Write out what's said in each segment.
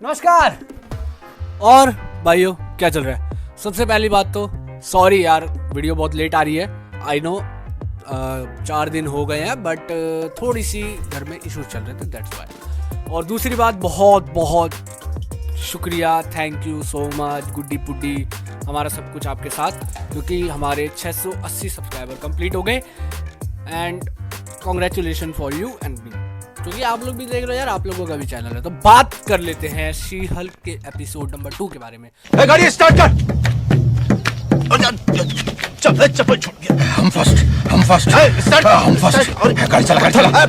नमस्कार। और भाइयों क्या चल रहा है? सबसे पहली बात तो सॉरी यार, वीडियो बहुत लेट आ रही है। आई नो 4 दिन हो गए हैं, बट थोड़ी सी घर में इश्यूज चल रहे थे, दैट्स वाई। और दूसरी बात, बहुत बहुत शुक्रिया, थैंक यू सो मच गुड्डी पुड्डी, हमारा सब कुछ आपके साथ, क्योंकि हमारे 680 सब्सक्राइबर कंप्लीट हो गए। And congratulation for you and me, क्योंकि आप लोग भी देख रहे हो यार, आप लोगों का भी चैनल है। तो बात कर लेते हैं शी हल्क के एपिसोड नंबर 2 के बारे में। गाड़ी स्टार्ट कर। चप्पल छूट गया। हम फर्स्ट गाड़ी चला।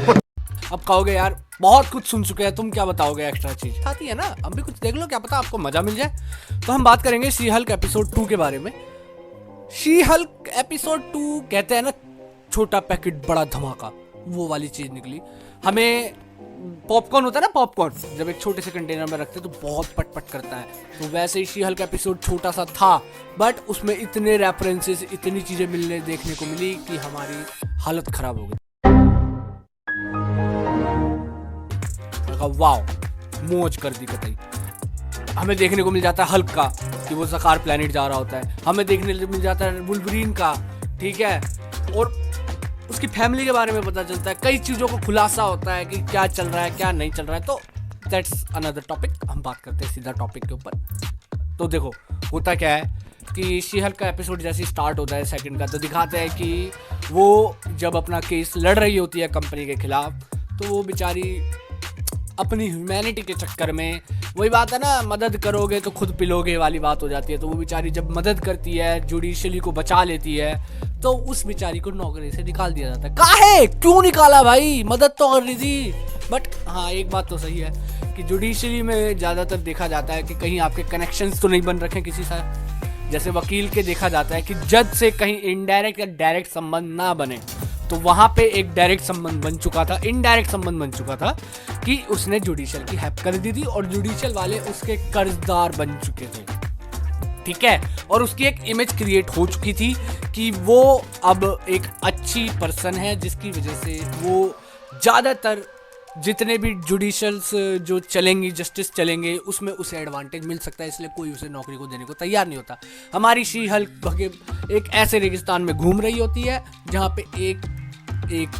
अब कहोगे यार बहुत कुछ सुन चुके हैं, तुम क्या बताओगे एक्स्ट्रा चीज? आती है ना, अब भी कुछ देख लो, क्या पता आपको मजा मिल जाए। तो हम बात करेंगे शी हल्क एपिसोड 2 के बारे में। शी हल्क एपिसोड 2 कहते हैं ना, छोटा पैकेट बड़ा धमाका, वो वाली चीज निकली। हमें पॉपकॉर्न होता है ना, पॉपकॉर्न जब एक छोटे से कंटेनर में रखते हैं तो बहुत पटपट करता है, तो वैसे ही शी हल्क एपिसोड छोटा सा था, बट उसमें इतने रेफरेंसेस, इतनी चीजें मिलने देखने को मिली कि हमारी हालत खराब हो गई। वाओ, मौज कर दी कतई। हमें देखने को मिल जाता है हल्क का कि वो ज़कार प्लेनेट जा रहा होता है, हमें देखने को मिल जाता है वुल्वरीन का, ठीक है, और उसकी फैमिली के बारे में पता चलता है, कई चीज़ों को खुलासा होता है कि क्या चल रहा है क्या नहीं चल रहा है। तो दैट्स अनदर टॉपिक, हम बात करते हैं सीधा टॉपिक के ऊपर। तो देखो होता क्या है कि शी हल्क का एपिसोड जैसे स्टार्ट होता है सेकंड का, तो दिखाते हैं कि वो जब अपना केस लड़ रही होती है कंपनी के खिलाफ, तो वो बेचारी अपनी ह्यूमैनिटी के चक्कर में, वही बात है ना, मदद करोगे तो खुद पिलोगे वाली बात हो जाती है। तो वो बेचारी जब मदद करती है, जुडिशली को बचा लेती है, तो उस बेचारी को नौकरी से निकाल दिया जाता है। काहे, क्यों निकाला भाई, मदद तो कर रही थी। बट हाँ, एक बात तो सही है कि जुडिशली में ज़्यादातर देखा जाता है कि कहीं आपके कनेक्शंस तो नहीं बन रखे किसी से। जैसे वकील के देखा जाता है कि जज से कहीं इनडायरेक्ट या डायरेक्ट संबंध ना बने, तो वहाँ पे एक डायरेक्ट संबंध बन चुका था, इनडायरेक्ट संबंध बन चुका था कि उसने जुडिशल की हेल्प कर दी थी और जुडिशल वाले उसके कर्जदार बन चुके थे, ठीक है। और उसकी एक इमेज क्रिएट हो चुकी थी कि वो अब एक अच्छी पर्सन है, जिसकी वजह से वो ज़्यादातर जितने भी जुडिशल्स जो चलेंगी, जस्टिस चलेंगे, उसमें उसे एडवांटेज मिल सकता है, इसलिए कोई उसे नौकरी को देने को तैयार नहीं होता। हमारी शी हल्क एक ऐसे रेगिस्तान में घूम रही होती है जहाँ पे एक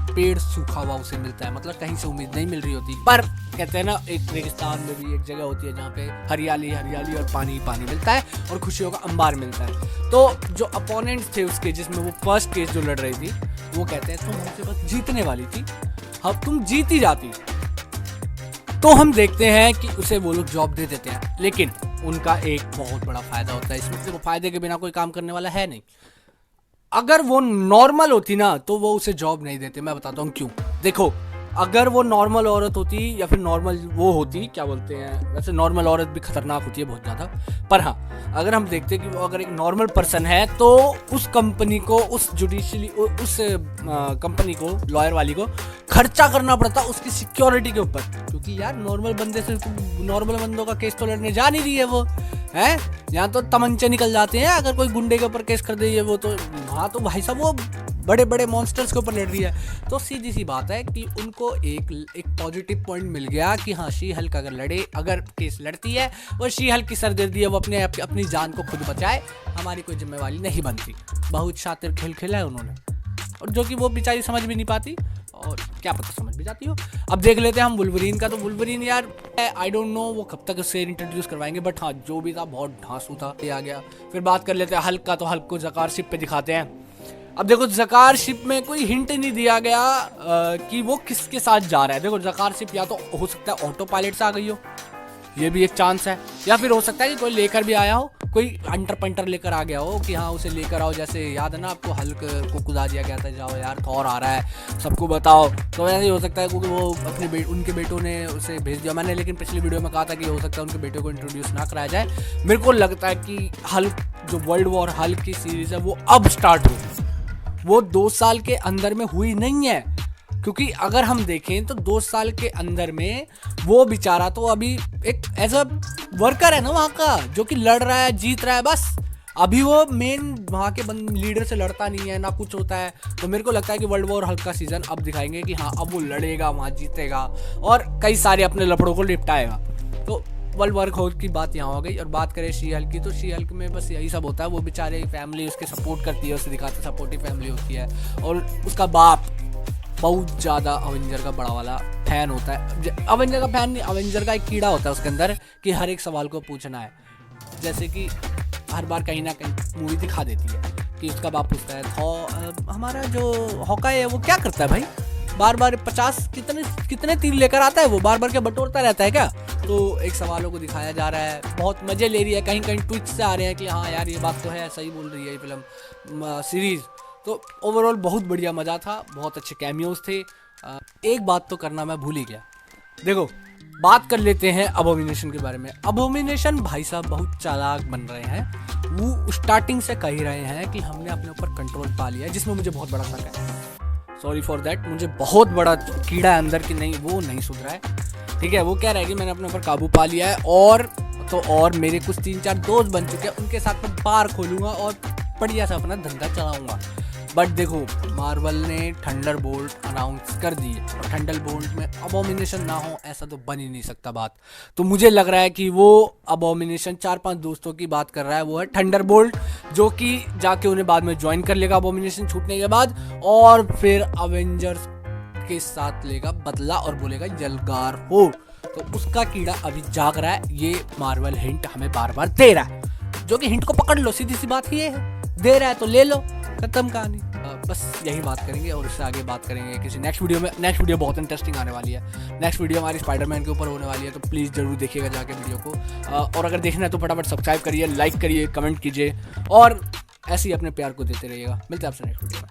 पेड़ सूखा हुआ उसे मिलता है, मतलब कहीं से उम्मीद नहीं मिल रही होती, पर कहते हैं ना, एक रेगिस्तान में भी एक जगह होती है जहाँ पे हरियाली हरियाली और पानी पानी मिलता है और खुशियों का अंबार मिलता है। तो जो अपोनेंट्स थे उसके, जिसमें वो फर्स्ट केस जो लड़ रही थी, वो कहते हैं तुम हमसे बस जीतने वाली थी, अब तुम जीती जाती। तो हम देखते हैं कि उसे वो लोग जॉब दे देते हैं, लेकिन उनका एक बहुत बड़ा फायदा होता है इसमें, वो फायदे के बिना कोई काम करने वाला है नहीं। अगर वो नॉर्मल होती ना, तो वो उसे जॉब नहीं देते। मैं बताता हूँ क्यों। देखो, अगर वो नॉर्मल औरत होती या फिर नॉर्मल वो होती, क्या बोलते हैं, वैसे नॉर्मल औरत भी खतरनाक होती है बहुत ज़्यादा, पर हाँ, अगर हम देखते हैं कि वो अगर एक नॉर्मल पर्सन है, तो उस कंपनी को, उस जुडिशली, उस कंपनी को, लॉयर वाली को खर्चा करना पड़ता उसकी सिक्योरिटी के ऊपर, क्योंकि यार नॉर्मल बंदे से, नॉर्मल बंदों का केस तो लड़ने जा नहीं रही है वो, है, यहाँ तो तमंचे निकल जाते हैं अगर कोई गुंडे के ऊपर केस कर दे वो, तो वहाँ तो भाई साहब वो बड़े बड़े मॉन्स्टर्स के ऊपर लड़ रही है। तो सीधी सी बात है कि उनको एक पॉजिटिव पॉइंट मिल गया कि हाँ, शी हल्क अगर केस लड़ती है, वो शी हल्क की सरदर्दी है, वो अपनी जान को खुद बचाए, हमारी कोई जिम्मेवारी नहीं बनती। बहुत शातिर खेल खेला है उन्होंने, और जो कि वो बेचारी समझ भी नहीं पाती, और क्या पता समझ भी जाती हो। अब देख लेते हैं हम वुल्वरीन का। तो वुल्वरीन यार, आई डोंट नो वो कब तक उससे इंट्रोड्यूस करवाएंगे, बट हाँ, जो भी था बहुत ढांसू था, ये आ गया। फिर बात कर लेते हैं हल्क का। तो हल्क को ज़कार शिप पे दिखाते हैं। अब देखो, ज़कार शिप में कोई हिंट नहीं दिया गया कि वो किसके साथ जा रहा है। देखो, ज़कार शिप या तो हो सकता है ऑटो पायलट से आ गई हो, ये भी एक चांस है, या फिर हो सकता है कि कोई लेकर भी आया हो, कोई अंटर पंटर लेकर आ गया हो कि हाँ उसे लेकर आओ। जैसे याद है ना आपको, हल्क को कुदा दिया गया था, जाओ यार थॉर आ रहा है, सबको बताओ। तो ऐसे ही हो सकता है, क्योंकि वो उनके बेटों ने उसे भेज दिया। मैंने लेकिन पिछली वीडियो में कहा था कि हो सकता है उनके बेटों को इंट्रोड्यूस ना कराया जाए। मेरे को लगता है कि हल्क, जो वर्ल्ड वॉर हल्क की सीरीज है, वो अब स्टार्ट होगी, वो 2 साल के अंदर में हुई नहीं है। क्योंकि अगर हम देखें तो 2 साल के अंदर में वो बेचारा तो अभी एक एज अ वर्कर है ना वहाँ का, जो कि लड़ रहा है, जीत रहा है, बस अभी वो मेन वहाँ के लीडर से लड़ता नहीं है, ना कुछ होता है। तो मेरे को लगता है कि वर्ल्ड वॉर हल्क का सीजन अब दिखाएंगे कि हाँ, अब वो लड़ेगा, वहाँ जीतेगा और कई सारे अपने लफड़ों को निपटाएगा। तो वर्ल्ड वॉर की बात यहाँ हो गई। और बात करें शी हल्क की, तो शी हल्क में बस यही सब होता है। वो बेचारे फैमिली उसके सपोर्ट करती है, उसे दिखाते सपोर्टिव फैमिली होती है। और उसका बाप बहुत ज़्यादा अवेंजर का बड़ा वाला फैन होता है। अवेंजर का फैन नहीं, अवेंजर का एक कीड़ा होता है उसके अंदर कि हर एक सवाल को पूछना है। जैसे कि हर बार कहीं ना कहीं मूवी दिखा देती है कि उसका बाप पूछता है हमारा जो हॉकाई है वो क्या करता है भाई, बार बार 50 कितने तीर लेकर आता है, वो बार बार क्या बटोरता रहता है क्या। तो एक सवालों को दिखाया जा रहा है, बहुत मज़े ले रही है। कहीं कहीं ट्विस्ट से आ रहे हैं कि हाँ यार ये बात तो है, सही बोल रही है ये फिल्म सीरीज़। तो ओवरऑल बहुत बढ़िया मज़ा था, बहुत अच्छे कैमियोज थे। एक बात तो करना मैं भूल ही गया। देखो बात कर लेते हैं अबोमिनेशन के बारे में। अबोमिनेशन भाई साहब बहुत चालाक बन रहे हैं। वो स्टार्टिंग से कह ही रहे हैं कि हमने अपने ऊपर कंट्रोल पा लिया है, जिसमें मुझे बहुत बड़ा शक है। सॉरी फॉर दैट, मुझे बहुत बड़ा कीड़ा है अंदर कि नहीं वो नहीं सुधरा है। ठीक है, वो कह रहा है कि मैंने अपने ऊपर काबू पा लिया है और मेरे कुछ 3-4 दोस्त बन चुके हैं, उनके साथ मैं बार खोलूँगा और बढ़िया से अपना धंधा चलाऊँगा। बट देखो मार्वल ने थंडरबोल्ट अनाउंस कर दी और थंडरबोल्ट में अबोमिनेशन ना हो ऐसा तो बन ही नहीं सकता बात। तो मुझे लग रहा है कि वो अबोमिनेशन 4-5 दोस्तों की बात कर रहा है, वो है थंडरबोल्ट, जो कि जाके उन्हें बाद में ज्वाइन कर लेगा अबोमिनेशन छूटने के बाद, और फिर अवेंजर्स के साथ लेगा बदला और बोलेगा यलगार हो। तो उसका कीड़ा अभी जाग रहा है। ये मार्वल हिंट हमें बार बार दे रहा है, जो कि हिंट को पकड़ लो, सीधी सी बात ये है, दे रहा है तो ले लो, खत्म कहानी। बस यही बात करेंगे और इससे आगे बात करेंगे किसी नेक्स्ट वीडियो में। नेक्स्ट वीडियो बहुत इंटरेस्टिंग आने वाली है। नेक्स्ट वीडियो हमारी स्पाइडरमैन के ऊपर होने वाली है, तो प्लीज़ जरूर देखिएगा जाके वीडियो को। और अगर देखना है तो फटाफट सब्सक्राइब करिए, लाइक करिए, कमेंट कीजिए और ऐसे ही अपने प्यार को देते रहिएगा। मिलते हैं आपसे नेक्स्ट वीडियो में।